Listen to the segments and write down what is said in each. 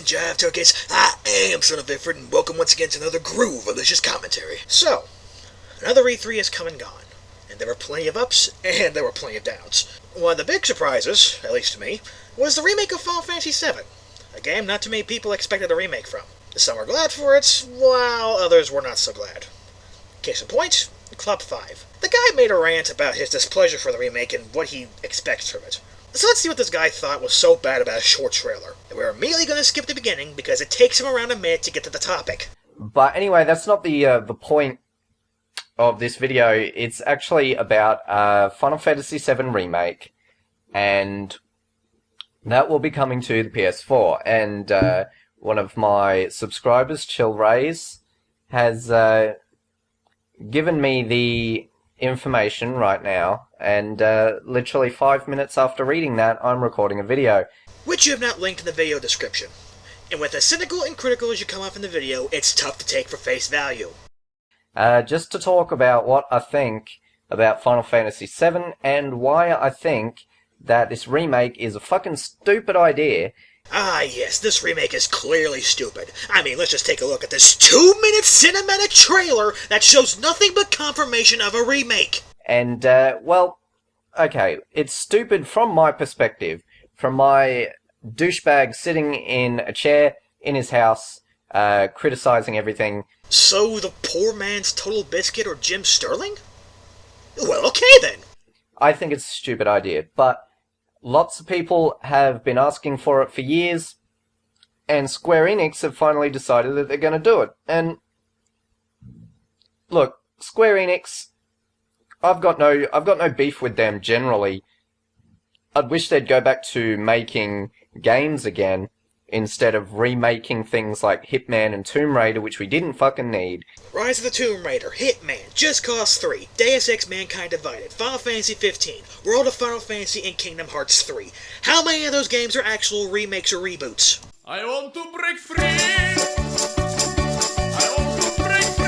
jive turkeys? I am Son of Ifrit, and welcome once again to another groove-alicious commentary. So, another E3 has come and gone, and there were plenty of ups, and there were plenty of downs. One of the big surprises, at least to me, was the remake of Final Fantasy VII, a game not too many people expected a remake from. Some were glad for it, while others were not so glad. Case in point, Club 5. The guy made a rant about his displeasure for the remake and what he expects from it. So let's see what this guy thought was so bad about a short trailer. And we're immediately going to skip the beginning because it takes him around a minute to get to the topic. But anyway, that's not the point of this video. It's actually about Final Fantasy VII Remake, and that will be coming to the PS4. And one of my subscribers, Chill Rays, has given me the information right now, and literally 5 minutes after reading that, I'm recording a video. Which you have not linked in the video description. And with as cynical and critical as you come off in the video, it's tough to take for face value. Just to talk about what I think about Final Fantasy VII, and why I think that this remake is a fucking stupid idea. Ah yes, this remake is clearly stupid. I mean, let's just take a look at this 2-minute cinematic trailer that shows nothing but confirmation of a remake. And, well, okay, it's stupid from my perspective. From my douchebag sitting in a chair in his house, criticizing everything. So the poor man's Total Biscuit or Jim Sterling? Well, okay then. I think it's a stupid idea, but lots of people have been asking for it for years, and Square Enix have finally decided that they're going to do it. And look, Square Enix, I've got no beef with them generally. I'd wish they'd go back to making games again instead of remaking things like Hitman and Tomb Raider, which we didn't fucking need. Rise of the Tomb Raider, Hitman, Just Cause 3, Deus Ex Mankind Divided, Final Fantasy 15, World of Final Fantasy, and Kingdom Hearts 3. How many of those games are actual remakes or reboots? I want to break free! I want to break free!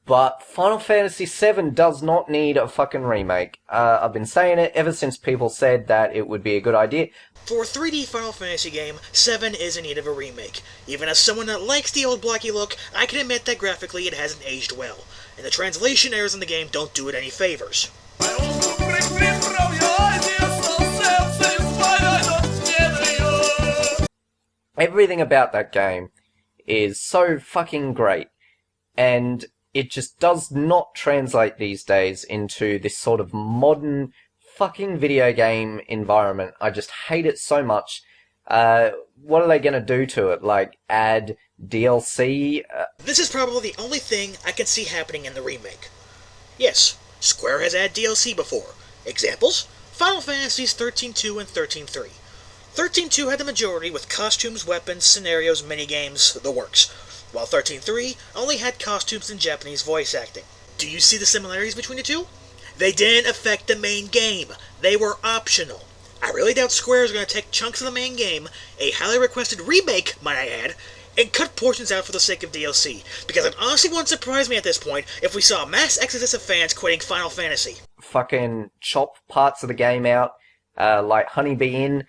But Final Fantasy VII does not need a fucking remake. I've been saying it ever since people said that it would be a good idea. For a 3D Final Fantasy game, 7 is in need of a remake. Even as someone that likes the old blocky look, I can admit that graphically it hasn't aged well, and the translation errors in the game don't do it any favors. I want to break free from your ideas so self-satisfied I don't get you. Everything about that game is so fucking great, and it just does not translate these days into this sort of modern fucking video game environment. I just hate it so much. What are they gonna do to it? Like, add DLC? This is probably the only thing I can see happening in the remake. Yes, Square has added DLC before. Examples? Final Fantasies 13-2 and 13-3. 13-2 had the majority with costumes, weapons, scenarios, minigames, the works, while 13-3 only had costumes and Japanese voice acting. Do you see the similarities between the two? They didn't affect the main game. They were optional. I really doubt Square is going to take chunks of the main game, a highly requested remake, might I add, and cut portions out for the sake of DLC, because it honestly wouldn't surprise me at this point if we saw a mass exodus of fans quitting Final Fantasy. Fucking chop parts of the game out, like Honeybee Inn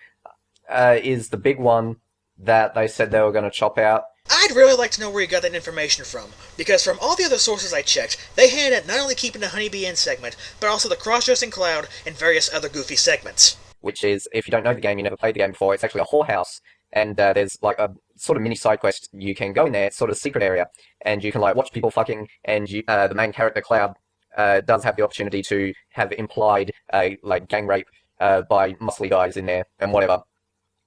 is the big one that they said they were going to chop out. I'd really like to know where you got that information from, because from all the other sources I checked, they hinted at not only keeping the Honeybee Inn segment, but also the cross-dressing cloud and various other goofy segments. Which is, if you don't know the game, you never played the game before, it's actually a whorehouse, and there's like a sort of mini side quest. You can go in there, it's sort of a secret area, and you can like watch people fucking, and you, the main character, Cloud, does have the opportunity to have implied like gang rape by muscly guys in there, and whatever.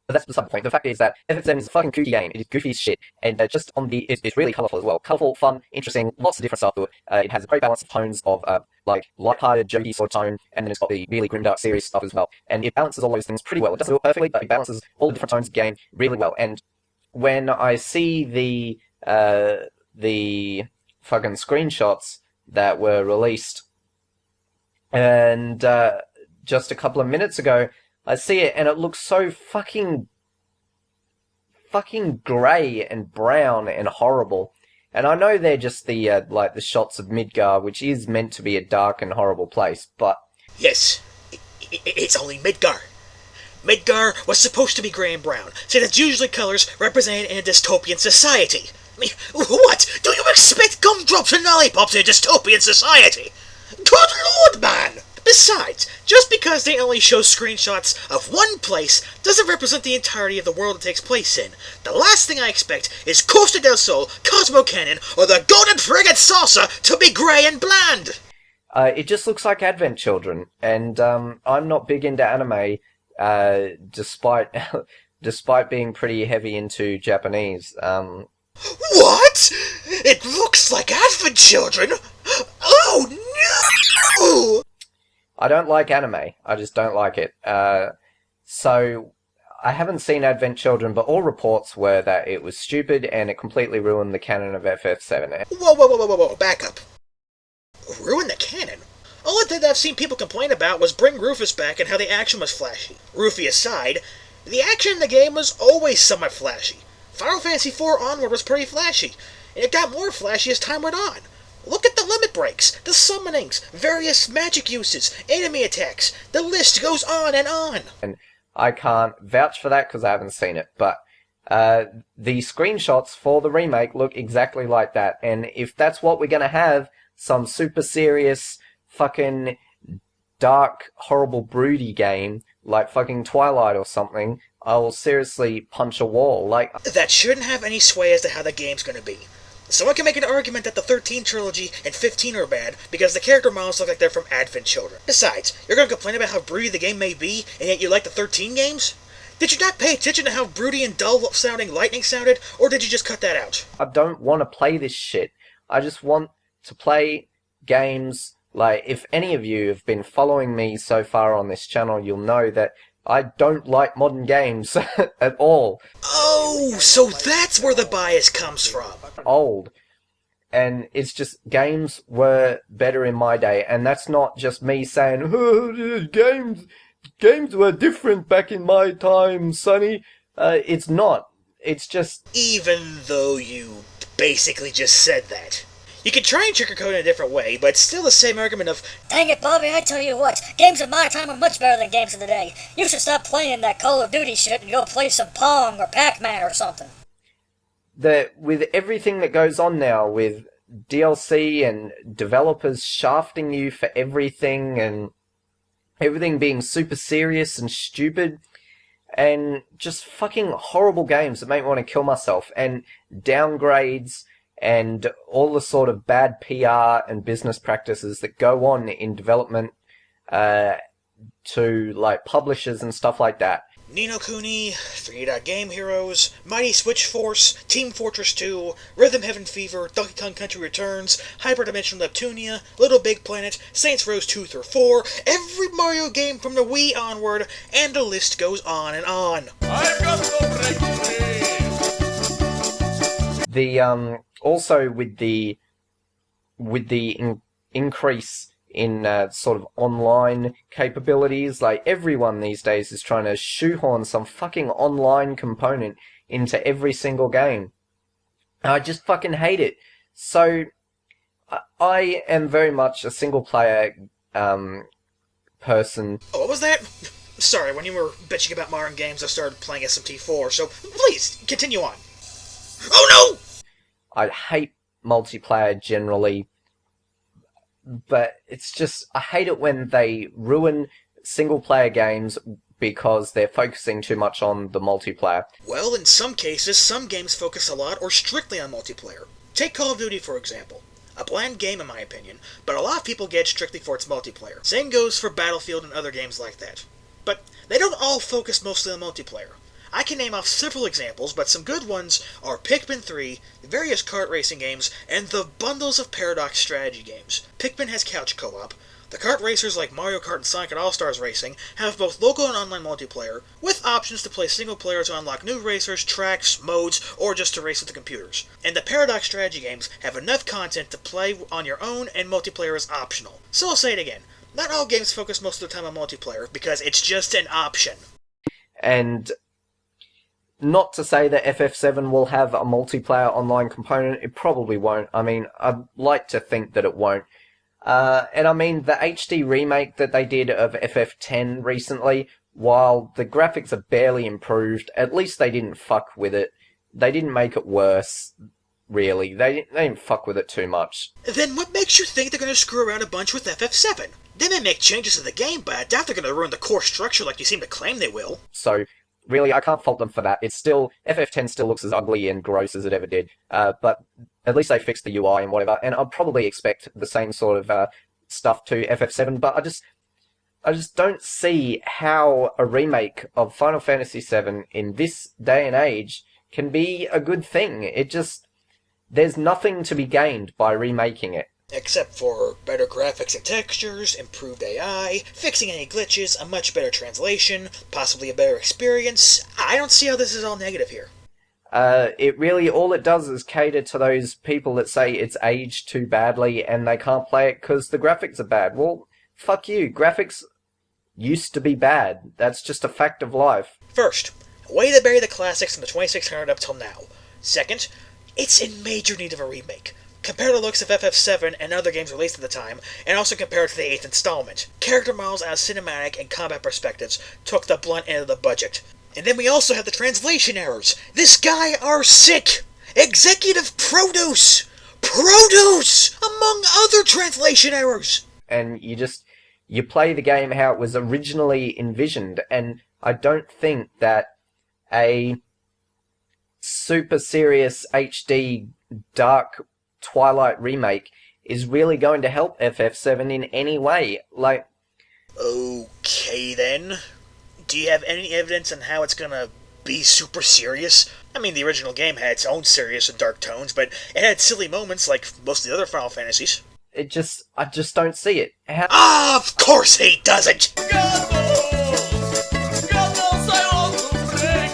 But that's beside the point. The fact is that FF7 is a fucking kooky game. It is goofy as shit. And just on the... It's really colourful as well. Colourful, fun, interesting, lots of different stuff to it. It has a great balance of tones of, like, light-hearted, jokey sort of tone, and then it's got the really grimdark, serious stuff as well. And it balances all those things pretty well. It doesn't do it perfectly, but it balances all the different tones of the game really well. And when I see the fucking screenshots that were released, and just a couple of minutes ago, I see it, and it looks so fucking grey and brown and horrible. And I know they're just the, like, the shots of Midgar, which is meant to be a dark and horrible place, but... Yes, it's only Midgar. Midgar was supposed to be grey and brown, since it's usually colors represented in a dystopian society. I mean, what? Do you expect gumdrops and lollipops in a dystopian society? Good lord, man! Besides, just because they only show screenshots of one place doesn't represent the entirety of the world it takes place in. The last thing I expect is Costa del Sol, Cosmo Canyon, or the Golden Frigate Salsa to be grey and bland! It just looks like Advent Children, and I'm not big into anime, despite despite being pretty heavy into Japanese. What? It looks like Advent Children? Oh no! I don't like anime. I just don't like it. So I haven't seen Advent Children, but all reports were that it was stupid and it completely ruined the canon of FF7. Whoa, back up. Ruin the canon? All that I've seen people complain about was bring Rufus back and how the action was flashy. Rufy aside, the action in the game was always somewhat flashy. Final Fantasy IV onward was pretty flashy, and it got more flashy as time went on. Look at the limit breaks, the summonings, various magic uses, enemy attacks. The list goes on and on. And I can't vouch for that because I haven't seen it, but the screenshots for the remake look exactly like that. And if that's what we're going to have, some super serious, fucking dark, horrible, broody game, like fucking Twilight or something, I will seriously punch a wall. Like, that shouldn't have any sway as to how the game's going to be. Someone can make an argument that the 13 trilogy and 15 are bad because the character models look like they're from Advent Children. Besides, you're going to complain about how broody the game may be, and yet you like the 13 games? Did you not pay attention to how broody and dull-sounding Lightning sounded, or did you just cut that out? I don't want to play this shit. I just want to play games. Like, if any of you have been following me so far on this channel, you'll know that I don't like modern games at all. Oh, so that's where the bias comes from. Old. And it's just, games were better in my day, and that's not just me saying, oh, games were different back in my time, Sonny. It's not. It's just... Even though you basically just said that. You can try and sugarcoat it in a different way, but it's still the same argument of, dang it, Bobby, I tell you what, games of my time are much better than games of the day. You should stop playing that Call of Duty shit and go play some Pong or Pac-Man or something. With everything that goes on now, with DLC and developers shafting you for everything, and everything being super serious and stupid, and just fucking horrible games that make me want to kill myself, and downgrades, and all the sort of bad PR and business practices that go on in development to, like, publishers and stuff like that. Ni no Kuni, 3 Game Heroes, Mighty Switch Force, Team Fortress 2, Rhythm Heaven Fever, Donkey Kong Country Returns, Hyperdimensional Neptunia, Little Big Planet, Saints Row 2 through 4, every Mario game from the Wii onward, and the list goes on and on. I've got no break free. Also with the increase in sort of online capabilities, like, everyone these days is trying to shoehorn some fucking online component into every single game. I just fucking hate it. So I am very much a single player person. Oh, what was that? Sorry, when you were bitching about modern games, I started playing SMT4, so please, continue on. Oh no! I hate multiplayer generally, but it's just, I hate it when they ruin single-player games because they're focusing too much on the multiplayer. Well, in some cases, some games focus a lot or strictly on multiplayer. Take Call of Duty, for example. A bland game in my opinion, but a lot of people get it strictly for its multiplayer. Same goes for Battlefield and other games like that. But they don't all focus mostly on multiplayer. I can name off several examples, but some good ones are Pikmin 3, various kart racing games, and the bundles of Paradox strategy games. Pikmin has couch co-op. The kart racers like Mario Kart and Sonic and All-Stars Racing have both local and online multiplayer, with options to play single player to unlock new racers, tracks, modes, or just to race with the computers. And the Paradox strategy games have enough content to play on your own, and multiplayer is optional. So I'll say it again, not all games focus most of the time on multiplayer, because it's just an option. And not to say that FF7 will have a multiplayer online component, it probably won't. I mean, I'd like to think that it won't. And I mean, the HD remake that they did of FF10 recently while the graphics are barely improved, at least they didn't fuck with it. They didn't make it worse, really. They didn't fuck with it too much. Then what makes you think they're going to screw around a bunch with FF7? They may make changes to the game, but I doubt they're going to ruin the core structure like you seem to claim they will. So, really, I can't fault them for that. It's still, FF10 still looks as ugly and gross as it ever did. But at least they fixed the UI and whatever, and I'd probably expect the same sort of stuff to FF7, but I just don't see how a remake of Final Fantasy VII in this day and age can be a good thing. There's nothing to be gained by remaking it. Except for better graphics and textures, improved AI, fixing any glitches, a much better translation, possibly a better experience. I don't see how this is all negative here. It really, all it does is cater to those people that say it's aged too badly and they can't play it because the graphics are bad. Well, fuck you. Graphics used to be bad. That's just a fact of life. First, a way to bury the classics from the 2600 up till now. Second, it's in major need of a remake. Compare the looks of FF7 and other games released at the time, and also compare it to the 8th installment. Character models out of cinematic and combat perspectives took the blunt end of the budget. And then we also have the translation errors. This guy are sick! Executive produce! Produce! Among other translation errors! And you play the game how it was originally envisioned, and I don't think that a super serious HD dark Twilight remake is really going to help FF7 in any way. Like, okay then. Do you have any evidence on how it's gonna be super serious? I mean, the original game had its own serious and dark tones, but it had silly moments like most of the other Final Fantasies. I just don't see it. Of course he doesn't! God knows I want to break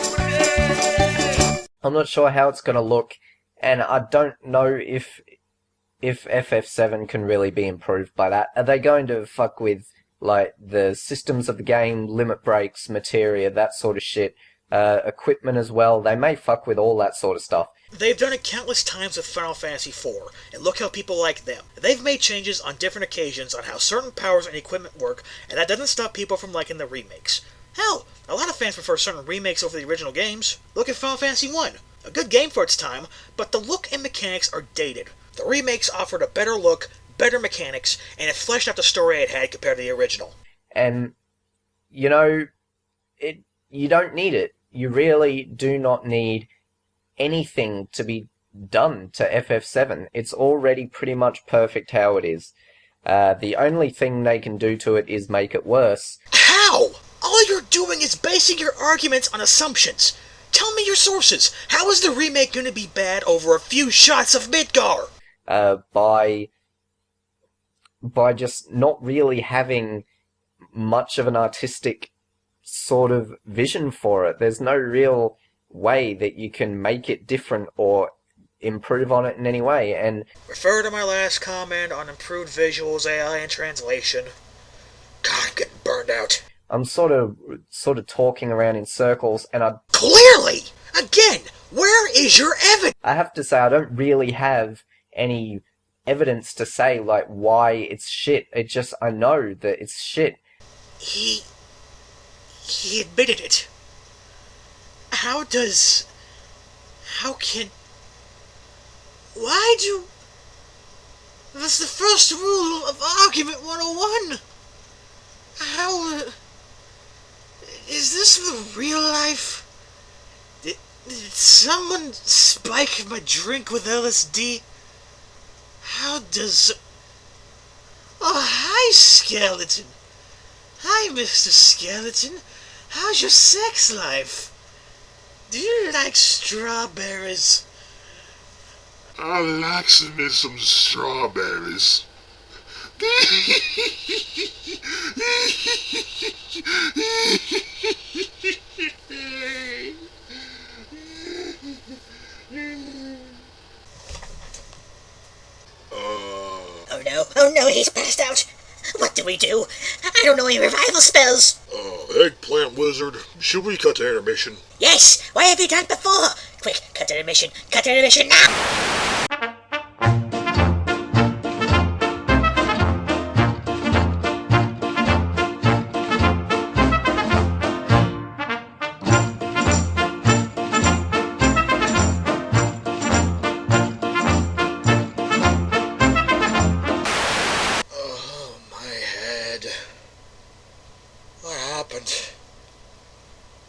free. I'm not sure how it's going to look, and I don't know if FF7 can really be improved by that. Are they going to fuck with, like, the systems of the game, limit breaks, materia, that sort of shit, equipment as well? They may fuck with all that sort of stuff. They've done it countless times with Final Fantasy IV, and look how people like them. They've made changes on different occasions on how certain powers and equipment work, and that doesn't stop people from liking the remakes. Hell, a lot of fans prefer certain remakes over the original games. Look at Final Fantasy I. A good game for its time, but the look and mechanics are dated. The remakes offered a better look, better mechanics, and it fleshed out the story it had compared to the original. And, you know, you don't need it. You really do not need anything to be done to FF7. It's already pretty much perfect how it is. The only thing they can do to it is make it worse. How? All you're doing is basing your arguments on assumptions. Tell me your sources. How is the remake going to be bad over a few shots of Midgar? By just not really having much of an artistic sort of vision for it. There's no real way that you can make it different or improve on it in any way, and Refer to my last comment on improved visuals, AI, and translation. God, I'm getting burned out. I'm sort of talking around in circles, and Clearly! Again, where is your evidence? I have to say I don't really have any evidence to say, like, why it's shit. It just, I know that it's shit. He admitted it. That's the first rule of Argument 101. Is this the real life? Did someone spike my drink with LSD? Oh, hi, Skeleton. Hi, Mr. Skeleton. How's your sex life? Do you like strawberries? I like me some strawberries. Oh no, he's passed out. What do we do? I don't know any revival spells. Eggplant wizard, should we cut the intermission? Yes, why have you done it before? Quick, cut the intermission now! happened?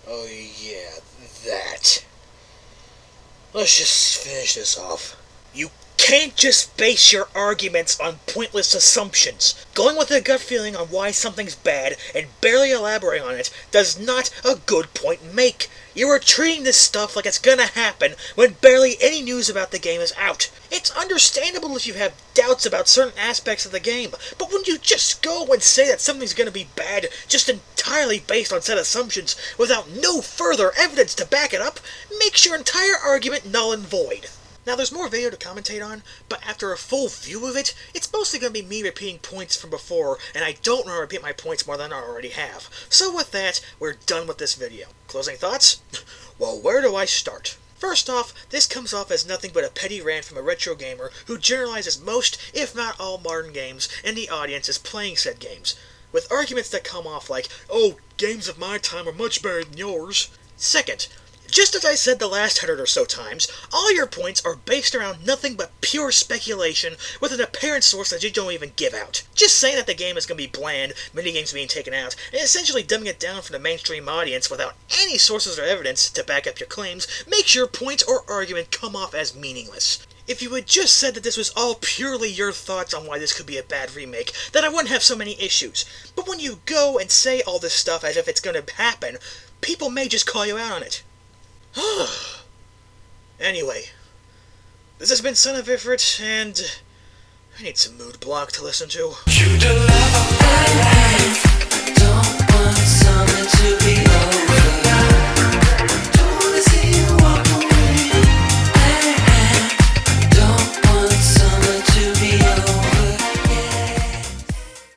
Oh yeah, that. Let's just finish this off. You can't just base your arguments on pointless assumptions. Going with a gut feeling on why something's bad and barely elaborating on it does not a good point make. You are treating this stuff like it's gonna happen when barely any news about the game is out. It's understandable if you have doubts about certain aspects of the game, but when you just go and say that something's gonna be bad just entirely based on said assumptions without no further evidence to back it up, makes your entire argument null and void. Now, there's more video to commentate on, but after a full view of it, it's mostly going to be me repeating points from before, and I don't want to repeat my points more than I already have. So with that, we're done with this video. Closing thoughts? Well, where do I start? First off, this comes off as nothing but a petty rant from a retro gamer who generalizes most, if not all, modern games, and the audience is playing said games, with arguments that come off like, oh, games of my time are much better than yours. Second, just as I said the last 100 or so times, all your points are based around nothing but pure speculation with an apparent source that you don't even give out. Just saying that the game is going to be bland, minigames being taken out, and essentially dumbing it down for the mainstream audience without any sources or evidence to back up your claims makes your point or argument come off as meaningless. If you had just said that this was all purely your thoughts on why this could be a bad remake, then I wouldn't have so many issues. But when you go and say all this stuff as if it's going to happen, people may just call you out on it. Anyway, this has been Son of Ifrit, and I need some mood block to listen to.